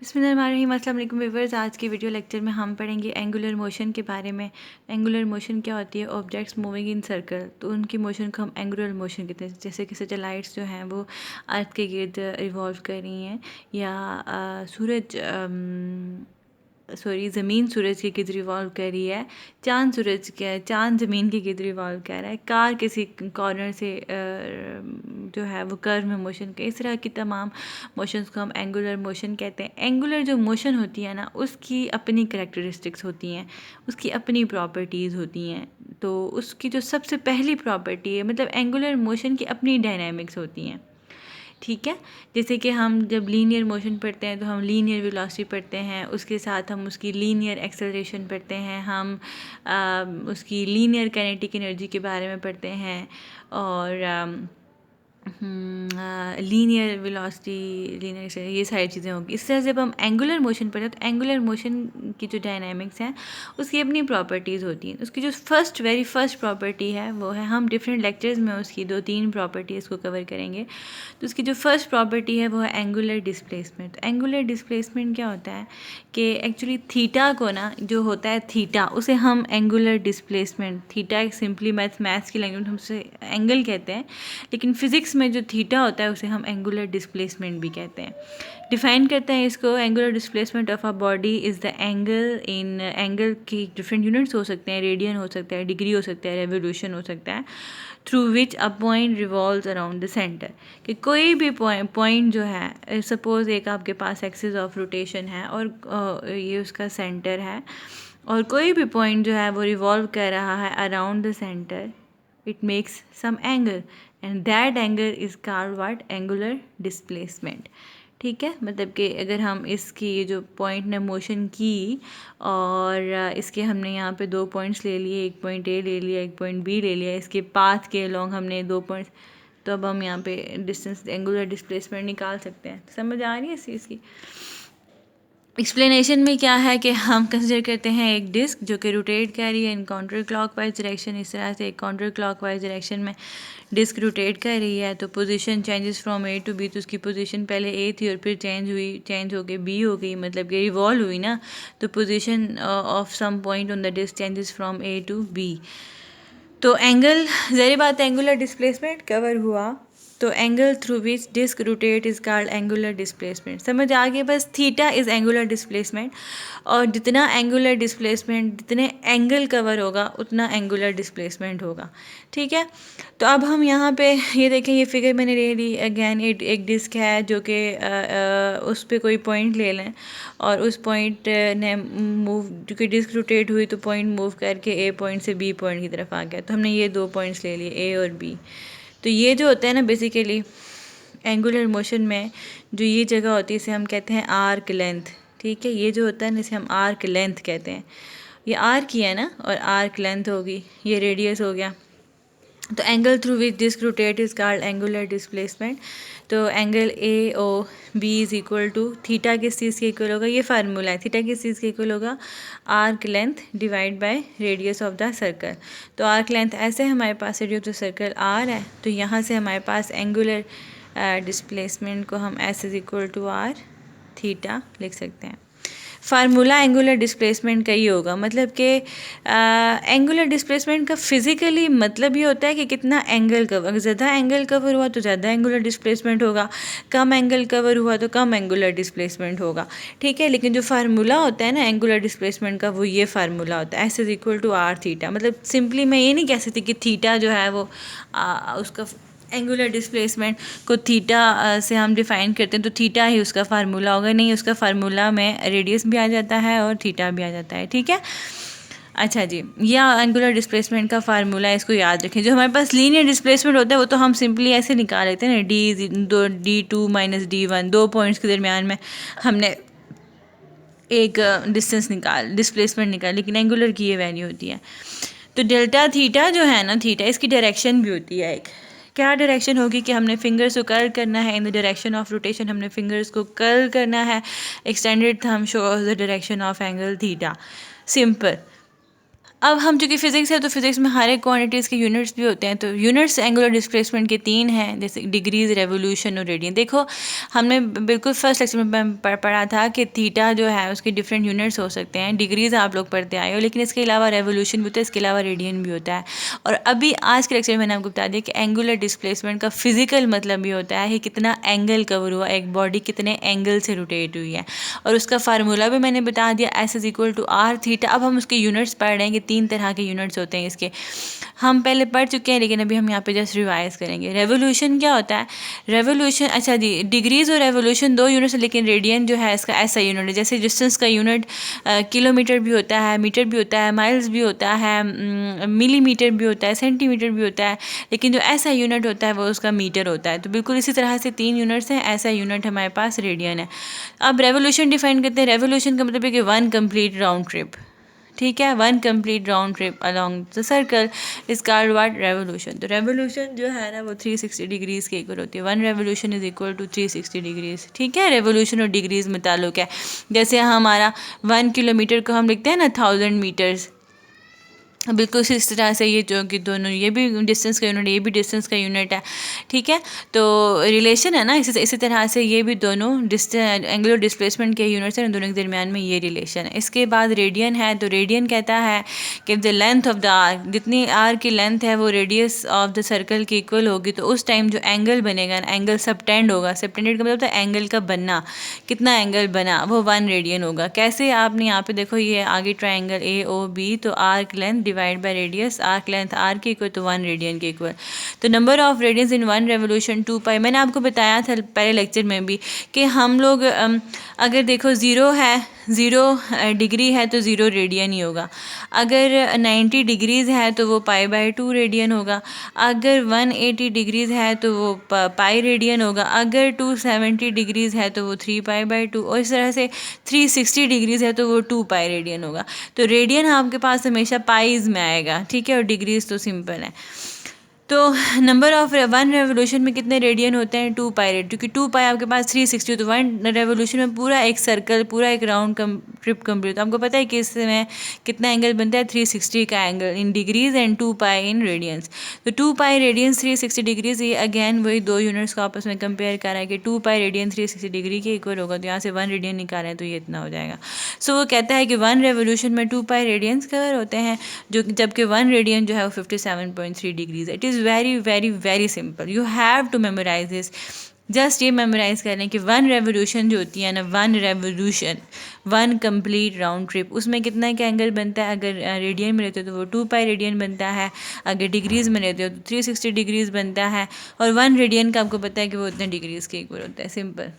बिस्मिल्लाहिर्रहमानिर्रहीम। अस्सलाम वालेकुम व्यूअर्स। आज के वीडियो लेक्चर में हम पढ़ेंगे एंगुलर मोशन के बारे में। एंगुलर मोशन क्या होती है? ऑब्जेक्ट्स मूविंग इन सर्कल, तो उनकी मोशन को हम एंगुलर मोशन कहते हैं। जैसे कि सैटेलाइट्स जो हैं वो अर्थ के गिर्द रिवॉल्व कर रही हैं, या ज़मीन सूरज के गिर्द रिवॉल्व कर रही है, चांद ज़मीन के गिर्द रिवॉल्व कर रहा है, कार किसी कॉर्नर से जो है वो कर्व में मोशन के, इस तरह की तमाम मोशंस को हम एंगुलर मोशन कहते हैं। एंगुलर जो मोशन होती है ना, उसकी अपनी करैक्टरिस्टिक्स होती हैं, उसकी अपनी प्रॉपर्टीज़ होती हैं। तो उसकी जो सबसे पहली प्रॉपर्टी है, मतलब एंगुलर मोशन की अपनी डायनामिक्स होती हैं, ठीक है। जैसे कि हम जब लीनियर मोशन पढ़ते हैं तो हम लीनियर वेलोसिटी पढ़ते हैं, उसके साथ हम उसकी लीनियर एक्सेलरेशन पढ़ते हैं, हम उसकी लीनियर काइनेटिक एनर्जी के बारे में पढ़ते हैं, और लीनियर वेलोसिटी, लीनियर, ये सारी चीज़ें होंगी। इस तरह से जब हम एंगुलर मोशन पढ़ते हैं तो एंगुलर मोशन की जो डायनामिक्स हैं उसकी अपनी प्रॉपर्टीज़ होती हैं। उसकी जो वेरी फर्स्ट प्रॉपर्टी है वो है, हम डिफरेंट लेक्चर्स में उसकी 2-3 प्रॉपर्टीज़ को कवर करेंगे। तो उसकी जो फर्स्ट प्रॉपर्टी है वो है एंगुलर डिस्प्लेसमेंट। तो एंगुलर डिस्प्लेसमेंट क्या होता है कि एक्चुअली थीटा को ना, जो होता है थीटा, उसे हम एंगुलर डिस्प्लेसमेंट, थीटा एक सिंपली मैथ्स की लैंग्वेज में हम उसे एंगल कहते हैं, लेकिन फिज़िक्स में जो थीटा होता है उसे हम एंगुलर डिस्प्लेसमेंट भी कहते हैं। डिफाइन करते हैं इसको, angular displacement of a body is the angle in, angle की डिफरेंट यूनिट्स हो सकते हैं, रेडियन हो सकता है, डिग्री हो सकता है, रेवोल्यूशन हो सकता है, through which a point revolves around the centre. कि कोई भी पॉइंट जो है, सपोज़ एक आपके पास एक्सिस ऑफ रोटेशन है और ये उसका सेंटर है, और कोई भी पॉइंट जो है वो रिवॉल्व कर रहा है around the centre, it makes some angle and that angle is called what? Angular displacement। ठीक है, मतलब कि अगर हम इसकी ये जो पॉइंट ने मोशन की और इसके हमने यहाँ पे 2 पॉइंट्स ले लिए, एक पॉइंट ए ले लिया, एक पॉइंट बी ले लिया, इसके पाथ के अलॉन्ग हमने 2 पॉइंट्स, तो अब हम यहाँ पे डिस्टेंस, एंगुलर डिस्प्लेसमेंट निकाल सकते हैं। समझ आ रही है इस चीज़ की? एक्सप्लेनेशन में क्या है कि हम कंसिडर करते हैं एक डिस्क जो कि रोटेट कर रही है इन काउंटर क्लॉकवाइज डायरेक्शन। इस तरह से एक काउंटर क्लॉकवाइज डायरेक्शन में डिस्क रोटेट कर रही है, तो position changes from A to B. तो उसकी पोजीशन पहले ए थी और फिर चेंज हो के बी हो गई, मतलब कि रिवॉल्व हुई ना। तो position of some point on the disc changes from A to B. तो एंगल, ज़ाहिर बात है एंगुलर डिस्प्लेसमेंट कवर हुआ, तो angle through which disc rotate is called angular displacement. समझ आ गई? बस थीटा इज़ एंगुलर डिस्प्लेसमेंट, और जितना एंगुलर डिस्प्लेसमेंट, जितने एंगल कवर होगा उतना एंगुलर डिस्प्लेसमेंट होगा, ठीक है। तो अब हम यहाँ पे ये देखें, ये फिगर मैंने ले ली, अगैन एक डिस्क है जो कि उस पर कोई पॉइंट ले लें, और उस पॉइंट ने मूव, क्योंकि डिस्क रोटेट हुई तो पॉइंट मूव करके ए पॉइंट से बी पॉइंट की तरफ आ गया। तो हमने ये 2 पॉइंट्स ले लिए, ए और बी। तो ये जो होता है ना, बेसिकली एंगुलर मोशन में जो ये जगह होती है इसे हम कहते हैं आर्क लेंथ, ठीक है। ये जो होता है ना इसे हम आर्क लेंथ कहते हैं। ये आर्क ही है ना, और आर्क लेंथ होगी, ये रेडियस हो गया। तो angle through which disc rotate is called angular displacement. तो angle A O B is equal to, theta किस चीज़ के इक्वल होगा? ये फार्मूला है, थीटा किस चीज़ के इक्वल होगा? Arc length divide by radius of the circle. तो आर्क लेंथ ऐसे हमारे पास radius of the circle R है, तो यहाँ से हमारे पास एंगुलर डिस्प्लेसमेंट को हम S is equal to R theta लिख सकते हैं। फार्मूला एंगुलर डिस्प्लेसमेंट का ही होगा, मतलब कि एंगुलर डिस्प्लेसमेंट का फिज़िकली मतलब ये होता है कि कितना एंगल कवर, अगर ज़्यादा एंगल कवर हुआ तो ज़्यादा एंगुलर डिस्प्लेसमेंट होगा, कम एंगल कवर हुआ तो कम एंगुलर डिस्प्लेसमेंट होगा, ठीक है। लेकिन जो फार्मूला होता है ना एंगुलर डिस्प्लेसमेंट का, वो ये फार्मूला होता है, S is equal to R theta. मतलब सिंपली मैं ये नहीं कह सकती कि थीटा जो है वो उसका एंगुलर डिस्प्लेसमेंट को थीटा से हम डिफ़ाइन करते हैं तो थीटा ही उसका फार्मूला होगा, नहीं, उसका फार्मूला में रेडियस भी आ जाता है और थीटा भी आ जाता है, ठीक है। अच्छा जी, यह एंगुलर डिस्प्लेसमेंट का फार्मूला है, इसको याद रखें। जो हमारे पास लीनियर डिस्प्लेसमेंट होता है वो तो हम सिंपली ऐसे निकाल लेते हैं ना, D2 माइनस D1, 2 पॉइंट्स के दरमियान में हमने एक डिस्प्लेसमेंट निकाल, लेकिन एंगुलर की ये वैल्यू होती है। तो डेल्टा थीटा जो है ना, थीटा इसकी डायरेक्शन भी होती है एक। क्या डायरेक्शन होगी कि हमने फिंगर्स को कर्ल करना है in the direction of rotation, हमने फिंगर्स को कर्ल करना है। Extended thumb shows the direction of angle theta, simple. अब हम चूँकि फिजिक्स है तो फिजिक्स में हर एक क्वांटिटीज़ के यूनिट्स भी होते हैं, तो यूनिट्स एंगुलर डिस्प्लेसमेंट के 3 हैं, जैसे डिग्रीज, रेवोल्यूशन और रेडियन। देखो हमने बिल्कुल फर्स्ट लेक्चर में पढ़ा था कि थीटा जो है उसके डिफरेंट यूनिट्स हो सकते हैं, डिग्रीज आप लोग पढ़ते आए हो, लेकिन इसके अलावा रेवोल्यूशन भी होता है, इसके अलावा रेडियन भी होता है। और अभी आज के लेक्चर में मैंने आपको बता दिया कि एंगुलर डिस्प्लेसमेंट का फिजिकल मतलब भी होता है कि कितना एंगल कवर हुआ, एक बॉडी कितने एंगल से रोटेट हुई है, और उसका फार्मूला भी मैंने बता दिया, S is equal to R theta. अब हम उसके यूनिट्स पढ़ रहे हैं कि 3 तरह के यूनिट्स होते हैं इसके, हम पहले पढ़ चुके हैं, लेकिन अभी हम यहाँ पे जस्ट रिवाइज करेंगे। रेवोल्यूशन क्या होता है? रेवोल्यूशन, अच्छा जी, डिग्रीज और रेवोल्यूशन 2 यूनिट्स, लेकिन रेडियन जो है इसका ऐसा यूनिट है, जैसे डिस्टेंस का यूनिट किलोमीटर भी होता है, मीटर भी होता है, माइल्स भी होता है, मिलीमीटर भी होता है, सेंटीमीटर भी होता है, लेकिन जो ऐसा यूनिट होता है वो उसका मीटर होता है। तो बिल्कुल इसी तरह से 3 यूनिट्स हैं, ऐसा यूनिट हमारे पास रेडियन है। अब रेवोल्यूशन डिफाइन करते हैं। रेवोल्यूशन का मतलब है कि 1 कंप्लीट राउंड ट्रिप, ठीक है, 1 complete round trip along the circle is called what? Revolution. तो रेवोल्यूशन जो है ना वो 360 डिग्रीज के इक्वल होती है। 1 revolution is equal to 360 degrees, ठीक है। रेवोल्यूशन और डिग्रीज में ताल्लुक है। जैसे हमारा 1 किलोमीटर को हम लिखते हैं ना 1000 मीटर्स, बिल्कुल इस तरह से ये जो कि दोनों, ये भी डिस्टेंस का यूनिट है, ये भी डिस्टेंस का यूनिट है, ठीक है। तो रिलेशन है ना, इसी तरह से ये भी दोनों एंगुलर डिस्प्लेसमेंट के यूनिट्स हैं, दोनों के दरमियान में ये रिलेशन है। इसके बाद रेडियन है, तो रेडियन कहता है कि the length of the arc, जितनी आर्क की लेंथ है वो रेडियस ऑफ द सर्कल की इक्वल होगी, तो उस टाइम जो एंगल बनेगा ना, एंगल सबटेंड होगा। सबटेंडेड का मतलब है एंगल का बनना, कितना एंगल बना, वो 1 रेडियन होगा। कैसे? आपने यहाँ पे देखो, ये आगे ट्राइंगल ए ओ बी, तो arc length divide by radius, arc length R के इक्वल तो 1 रेडियन के इक्वल। तो number of radians in 1 revolution 2 pi. मैंने आपको बताया था पहले लेक्चर में भी कि हम लोग अगर देखो 0 है, 0 डिग्री है तो 0 रेडियन ही होगा। अगर 90 डिग्रीज़ है तो वो π/2 रेडियन होगा। अगर 180 डिग्रीज़ है तो वो पाई रेडियन होगा। अगर 270 डिग्रीज़ है तो वो 3π/2, और इस तरह से 360 डिग्रीज़ है तो वो 2π रेडियन होगा। तो रेडियन आपके पास हमेशा पाइज में आएगा, ठीक है, और डिग्रीज तो सिंपल है। तो नंबर ऑफ 1 रेवोल्यूशन में कितने रेडियन होते हैं? 2π रेडियन, क्योंकि 2π आपके पास 360, तो 1 रेवोल्यूशन में पूरा एक सर्कल, पूरा एक राउंड ट्रिप कंप्लीट। तो आपको पता है कि इसमें कितना एंगल बनता है? 360 का angle in degrees and 2π in radians. तो 2π रेडियंस 360 डिग्रीज, ये अगेन वही 2 यूनिट्स को आपस में कंपेयर कर रहा है कि 2π रेडियन 360 डिग्री के इक्वल होगा, तो यहाँ से 1 रेडियन निकालें हैं तो ये इतना हो जाएगा। सो वो कहता है कि 1 रेवोल्यूशन में 2π रेडियंस कवर होते हैं, जो जबकि 1 रेडियन जो है वो 57.3 डिग्रीज है। It is very very very simple, you have to memorise this. Just ये मेमोराइज कर लें कि 1 रेवोल्यूशन जो होती है ना, 1 रेवोल्यूशन, 1 कंप्लीट राउंड ट्रिप, उसमें कितना का एंगल बनता है? अगर रेडियन में रहते हो तो वो 2π रेडियन बनता है, अगर डिग्रीज में रहते हो तो 360 डिग्रीज बनता है, और 1 रेडियन का आपको पता है कि वो उतने डिग्रीज के इक्वल होता है। सिंपल।